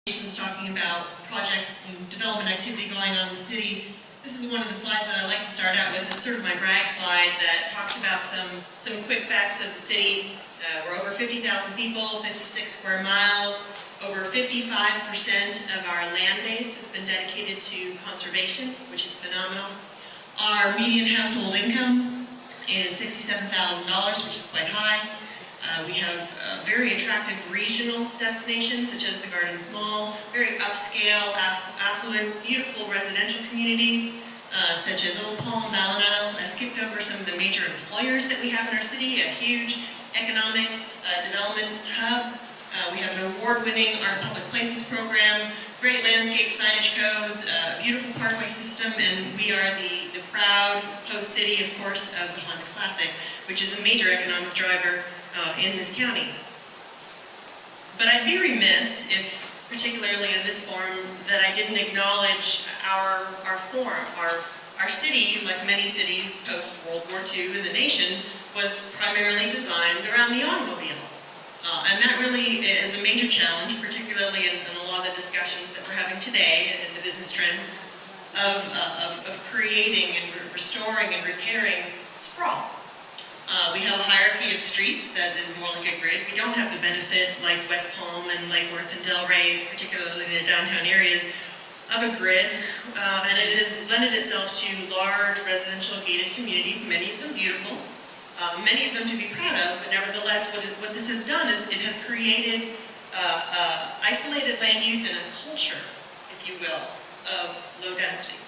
talking about projects and development activity going on in the city. This is one of the slides that I like to start out with. It's sort of my brag slide that talks about some quick facts of the city. We're over 50,000 people, 56 square miles. Over 55% of our land base has been dedicated to conservation, which is phenomenal. Our median household income is $67,000, which is quite high. We have very attractive regional destinations such as the Gardens Mall, very upscale, affluent, beautiful residential communities such as Old Palm, Balliniles. I skipped over some of the major employers that we have in our city, a huge economic development hub. We have an award-winning Art Public Places program, great landscape signage codes, a beautiful parkway system, and we are the proud host city, of course, of the Honda Classic, which is a major economic driver in this county. But I'd be remiss if, particularly in this forum, that I didn't acknowledge our forum. Our city, like many cities post-World War II in the nation, was primarily designed around the automobile. And that really is a major challenge, particularly in a lot of the discussions that we're having today in the business trend of creating and restoring and repairing sprawl. We have a hierarchy of streets that is more like a grid. We don't have the benefit, like West Palm and Lake Worth and Delray, particularly in the downtown areas, of a grid. And it has lended itself to large residential gated communities, many of them beautiful, many of them to be proud of, but nevertheless what this has done is it has created isolated land use and a culture, if you will, of low density.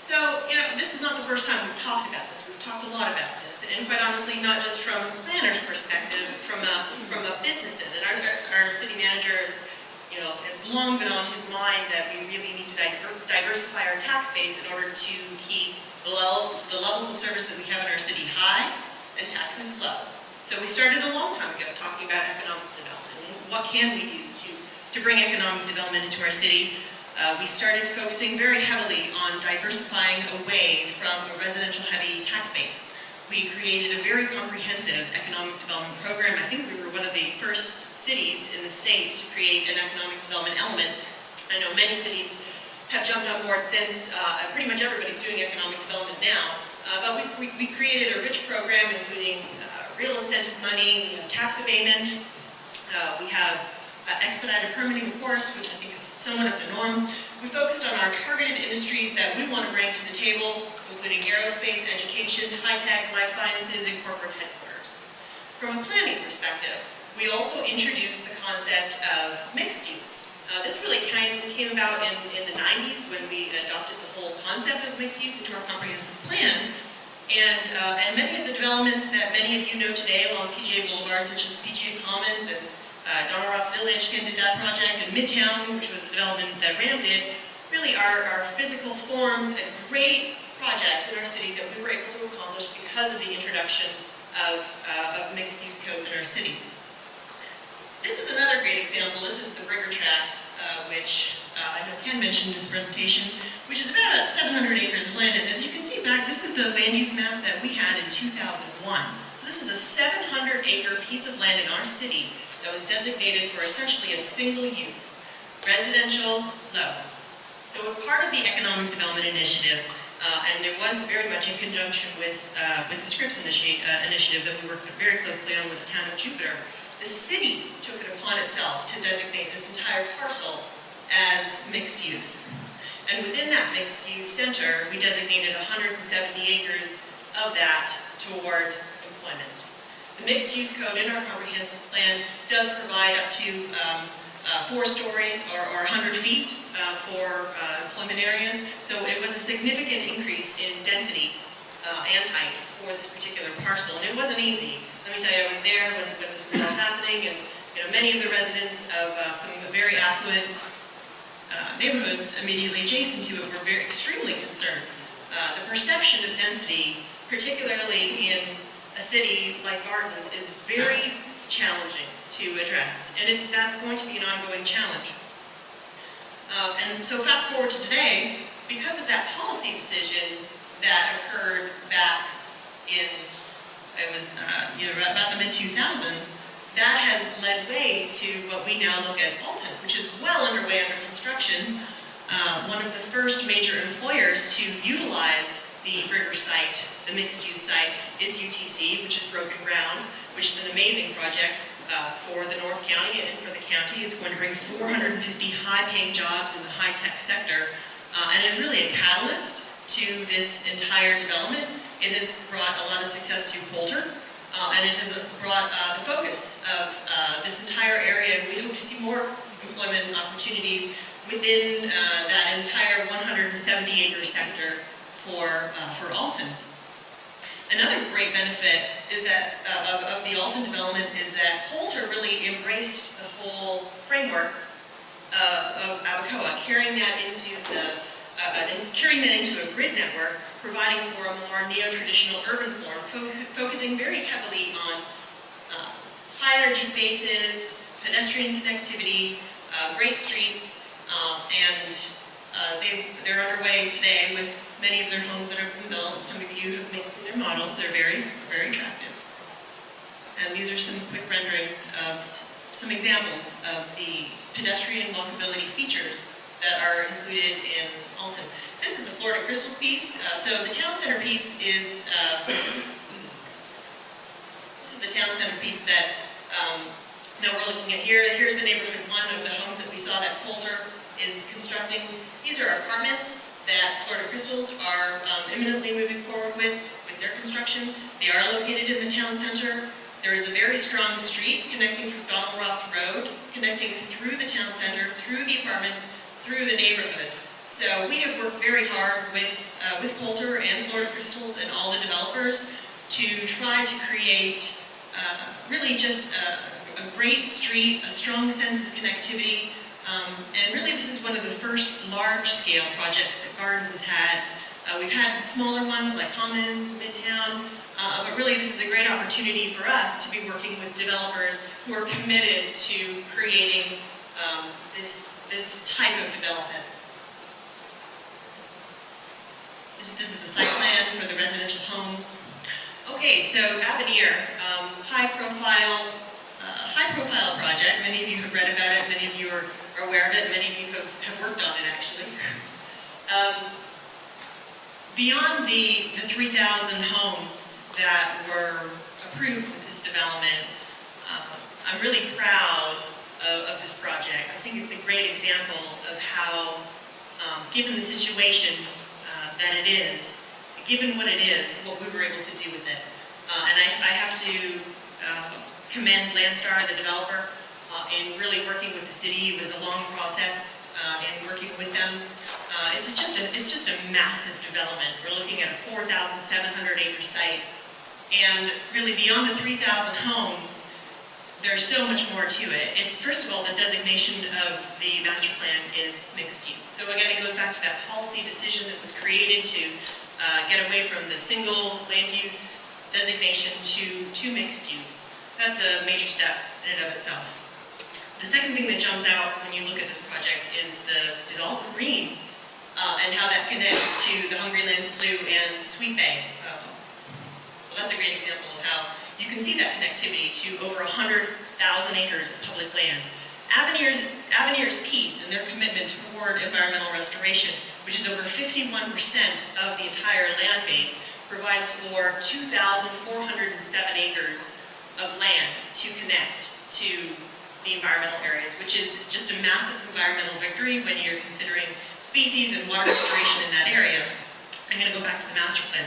So, this is not the first time we've talked about this. We've talked a lot about this, and quite honestly, not just from a planner's perspective, from a business end. And our city manager has long been on his mind that we really need to diversify our tax base in order to keep the levels of service that we have in our city high and taxes low. So we started a long time ago talking about economic development. What can we do to bring economic development into our city? We started focusing very heavily on diversifying away from a residential-heavy tax base. We created a very comprehensive economic development program. I think we were one of the first cities in the state to create an economic development element. I know many cities have jumped on board since. Pretty much everybody's doing economic development now. But we created a rich program including real incentive money, tax abatement. We have expedited permitting, of course, which I think is somewhat of the norm. We focused on our targeted industries that we want to bring to the table, including aerospace, education, high-tech, life sciences, and corporate headquarters. From a planning perspective, we also introduced the concept of mixed use. This really came about in the 90s when we adopted the whole concept of mixed use into our comprehensive plan. And many of the developments that many of you know today along PGA Boulevard, such as PGA Commons and Donald Ross Village, Ken did that project, and Midtown, which was a development that Ram did, really are physical forms and great projects in our city that we were able to accomplish because of the introduction of mixed use codes in our city. This is another great example. This is the Brigger Tract, which I know Ken mentioned in his presentation, which is about 700 acres of land. And as you can see back, this is the land use map that we had in 2001. So this is a 700-acre piece of land in our city that was designated for essentially a single use, residential low. So it was part of the Economic Development Initiative, and it was very much in conjunction with the Scripps initiative that we worked very closely on with the town of Jupiter. The city took it upon itself to designate this entire parcel as mixed use. And within that mixed use center, we designated 170 acres of that toward employment. The mixed use code in our comprehensive plan does provide up to 4 stories or 100 feet for employment areas. So it was a significant increase in density and height for this particular parcel. And it wasn't easy. Let me tell you, I was there when this was all happening, and many of the residents of some of the very affluent neighborhoods immediately adjacent to it were extremely concerned. The perception of density, particularly in a city like Gardens, is very challenging to address, and that's going to be an ongoing challenge. And so fast forward to today, because of that policy decision that occurred back in, about the mid-2000s, that has led way to what we now look at Alton, which is well underway under construction. One of the first major employers to utilize the River site, the mixed-use site, is UTC, which is broken ground, which is an amazing project for the North County and for the county. It's going to bring 450 high-paying jobs in the high-tech sector, and is really a catalyst to this entire development. It has brought a lot of success to Coulter, and it has brought the focus of this entire area. We hope to see more employment opportunities within that entire 170-acre sector for Alton. Another great benefit is that of the Alton development is that Coulter really embraced the whole framework of Abacoa, carrying that into a grid network, providing for a more neo-traditional urban form, focusing very heavily on high energy spaces, pedestrian connectivity, great streets, and they're underway today with many of their homes that are being built. Some of you have seen their models. They're very, very attractive. And these are some quick renderings of some examples of the pedestrian walkability features that are included in Alton. This is the Florida Crystals piece. So the town center piece is this is the town center piece that we're looking at here. Here's the neighborhood one of the homes that we saw that Coulter is constructing. These are apartments that Florida Crystals are imminently moving forward with their construction. They are located in the town center. There is a very strong street connecting from Donald Ross Road, connecting through the town center, through the apartments, through the neighborhood. So we have worked very hard with Coulter and Florida Crystals and all the developers to try to create really just a great street, a strong sense of connectivity. And really this is one of the first large-scale projects that Gardens has had. We've had smaller ones like Commons, Midtown, but really this is a great opportunity for us to be working with developers who are committed to creating this type of development. This is the site plan for the residential homes. Okay, so Avenir, high profile project. Many of you have read about it, many of you are aware of it, many of you have worked on it actually. Beyond the 3,000 homes that were approved with this development, I'm really proud of this project. I think it's a great example of how, given the situation that it is, given what it is, what we were able to do with it. And I have to commend Landstar, the developer, in really working with the city. It was a long process in working with them. It's just a massive development. We're looking at a 4,700 acre site. And really beyond the 3,000 homes, there's so much more to it. It's, first of all, the designation of the master plan is mixed use. So again, it goes back to that policy decision that was created to get away from the single land use designation to mixed use. That's a major step in and of itself. The second thing that jumps out when you look at this project is all the green and how that connects to the Hungryland Slough and Sweet Bay. Well, that's a great example of how you can see that connectivity to over 100,000 acres of public land. Avenir's piece and their commitment toward environmental restoration, which is over 51% of the entire land base, provides for 2,407 acres of land to connect to the environmental areas, which is just a massive environmental victory when you're considering species and water restoration in that area. I'm going to go back to the master plan.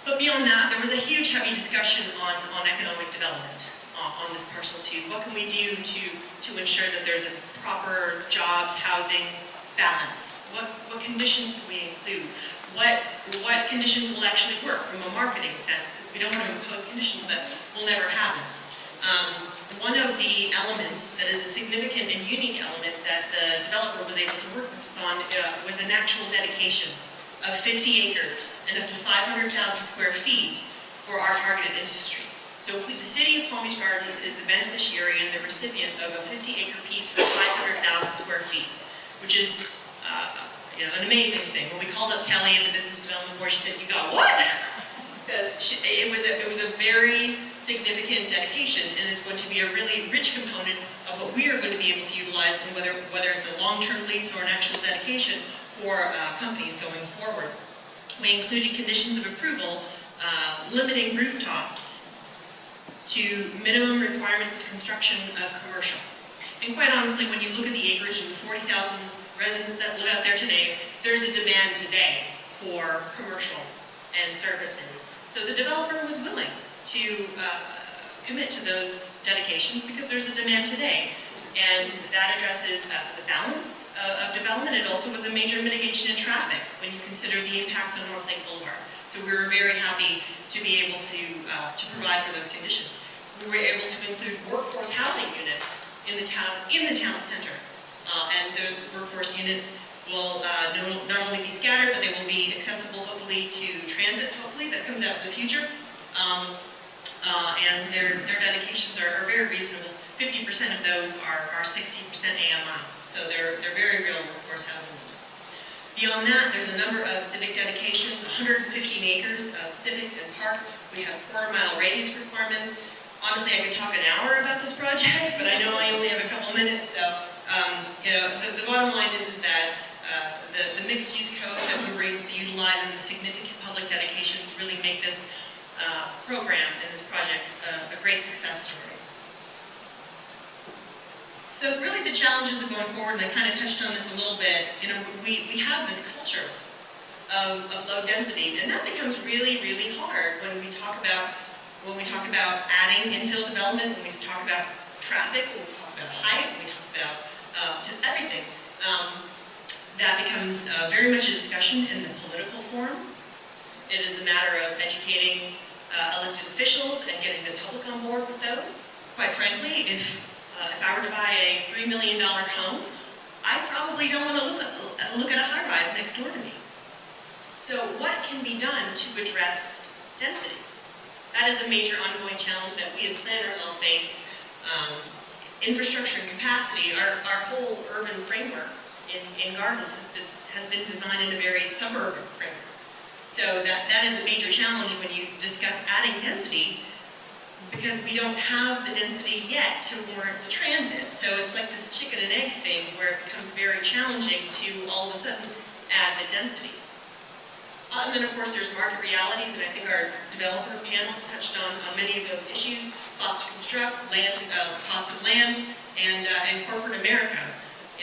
But beyond that, there was a huge, heavy discussion on economic development on this parcel too. What can we do to ensure that there's a proper jobs, housing balance? What conditions can we include? What conditions will actually work from a marketing sense? Because we don't want to impose conditions that will never happen. One of the elements that is a significant and unique element that the developer was able to work with us on was an actual dedication of 50 acres and up to 500,000 square feet for our targeted industry. So the city of Palm Beach Gardens is the beneficiary and the recipient of a 50-acre piece for 500,000 square feet, which is an amazing thing. When we called up Kelly at the Business Development Board, she said, "You got what?" Because it was a very significant dedication, and it's going to be a really rich component of what we are going to be able to utilize, and whether it's a long-term lease or an actual dedication for companies going forward. We included conditions of approval limiting rooftops to minimum requirements of construction of commercial. And quite honestly, when you look at the acreage and the 40,000 residents that live out there today, there's a demand today for commercial and services. So the developer was willing to commit to those dedications because there's a demand today. And that addresses the balance of development. It also was a major mitigation in traffic when you consider the impacts on North Lake Boulevard. So we were very happy to be able to provide for those conditions. We were able to include workforce housing units in the town center. And those workforce units will not only be scattered, but they will be accessible, hopefully, to transit, hopefully, that comes out in the future. And their dedications are very reasonable. 50% of those are 60% AMI. So they're very real workforce housing units. Beyond that, there's a number of civic dedications, 115 acres of civic and park. We have quarter-mile radius requirements. Honestly, I could talk an hour about this project, but I know I only have a couple minutes. So, the bottom line is that the mixed-use code that we were able to utilize and the significant public dedications really make this program and this project a great success story. So really the challenges of going forward, and I kind of touched on this a little bit, we have this culture of low density, and that becomes really, really hard when we talk about adding infill development, when we talk about traffic, when we talk about height, when we talk about everything. That becomes very much a discussion in the political forum. It is a matter of educating elected officials and getting the public on board with those. Quite frankly, if I were to buy a $3 million home, I probably don't want to look at a high-rise next door to me. So what can be done to address density? That is a major ongoing challenge that we as planners all face. Infrastructure and capacity, our whole urban framework in Gardens has been designed in a very suburban framework. So that is a major challenge when you discuss adding density, because we don't have the density yet to warrant the transit. So it's like this chicken and egg thing where it becomes very challenging to all of a sudden add the density. And then of course there's market realities, and I think our developer panel touched on many of those issues. Cost to construct, cost of land, and corporate America.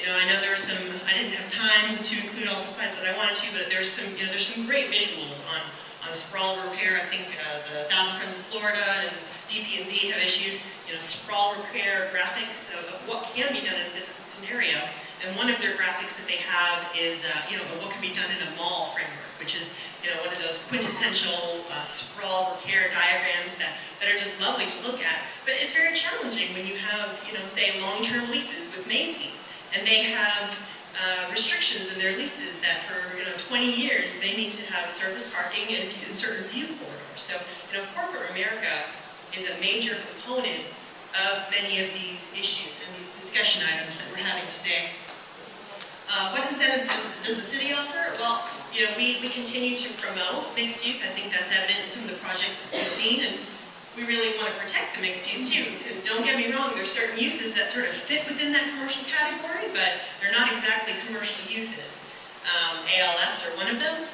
I know there were some, I didn't have time to include all the slides that I wanted to, but there's some great visuals on sprawl repair. I think the Thousand Friends of Florida and DP&Z have issued, sprawl repair graphics of what can be done in a physical scenario. And one of their graphics that they have is, what can be done in a mall framework, which is, one of those quintessential sprawl repair diagrams that are just lovely to look at. But it's very challenging when you have, say, long-term leases with Macy's, and they have restrictions in their leases that for 20 years they need to have surface parking and certain view corridors. So corporate America is a major component of many of these issues and these discussion items that we're having today. What incentives does the city offer? Well, we continue to promote mixed use. I think that's evident in some of the projects that we've seen, and we really want to protect the mixed use too, because don't get me wrong, there's certain uses that sort of fit within that commercial category, but they're not exactly commercial uses. ALFs are one of them.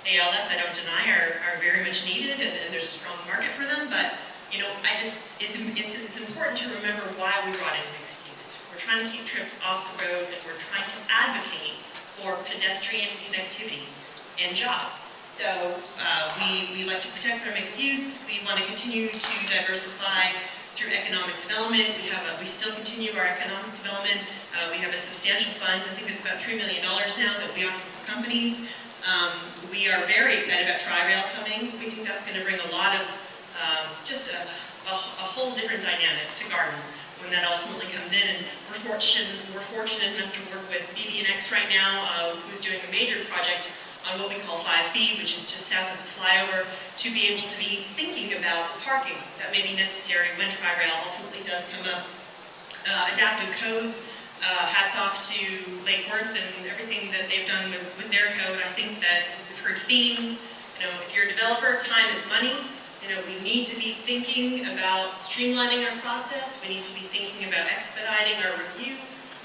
ALFs, I don't deny, are very much needed, and there's a strong market for them, but it's important to remember why we brought in mixed use. We're trying to keep trips off the road, and we're trying to advocate for pedestrian connectivity and jobs. So we like to protect our mixed use. We want to continue to diversify through economic development. We still continue our economic development. We have a substantial fund. I think it's about $3 million now that we offer for companies. We are very excited about Tri-Rail coming. We think that's going to bring a lot of just a whole different dynamic to Gardens when that ultimately comes in. And we're fortunate enough to work with BB&X right now, who's doing a major project on what we call 5B, which is just south of the flyover, to be able to be thinking about parking that may be necessary when Tri-Rail ultimately does come up. Adaptive codes, hats off to Lake Worth and everything that they've done with their code. I think that we've heard themes. If you're a developer, time is money. We need to be thinking about streamlining our process. We need to be thinking about expediting our review,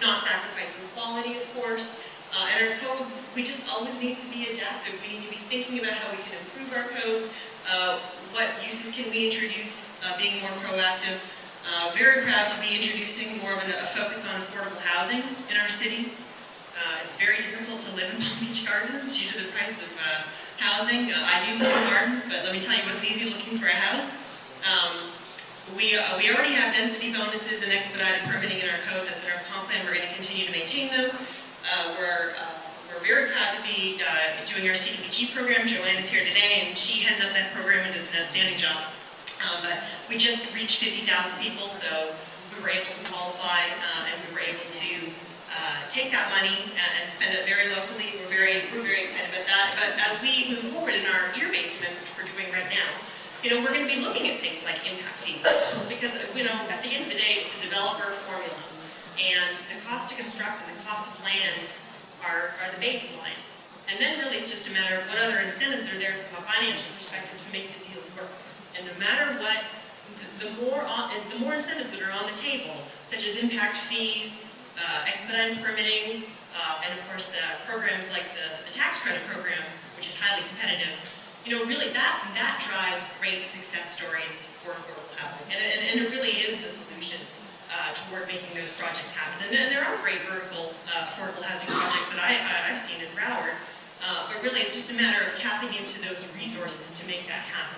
not sacrificing quality, of course. And our codes, we just always need to be adaptive. We need to be thinking about how we can improve our codes, what uses can we introduce, being more proactive. Very proud to be introducing more of a focus on affordable housing in our city. It's very difficult to live in Palm Beach Gardens due to the price of housing. I do live in gardens, but let me tell you what's easy looking for a house. We already have density bonuses and expedited permitting in our code. That's in our comp plan. We're going to continue to maintain those. We're very proud to be doing our CDBG program. Joanne is here today, and she heads up that program and does an outstanding job. But we just reached 50,000 people, so we were able to qualify, and we were able to take that money and spend it very locally. We're very excited about that. But as we move forward in our year-based amendment, which we're doing right now, we're going to be looking at things like impact fees, because at the end of the day, it's a developer formula, and the cost to construct and the cost of land are the baseline. And then really it's just a matter of what other incentives are there from a financial perspective to make the deal work. And no matter what, the more incentives that are on the table, such as impact fees, expedited permitting, and of course programs like the tax credit program, which is highly competitive, really that drives great success stories for affordable housing. And it really is the solution toward making those projects happen. And then there are great vertical affordable housing projects that I've seen in Broward, but really it's just a matter of tapping into those resources to make that happen.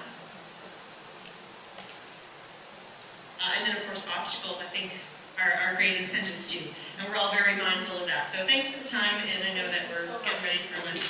And then of course obstacles, I think, are great incentives too. And we're all very mindful of that. So thanks for the time, and I know that we're getting ready for lunch.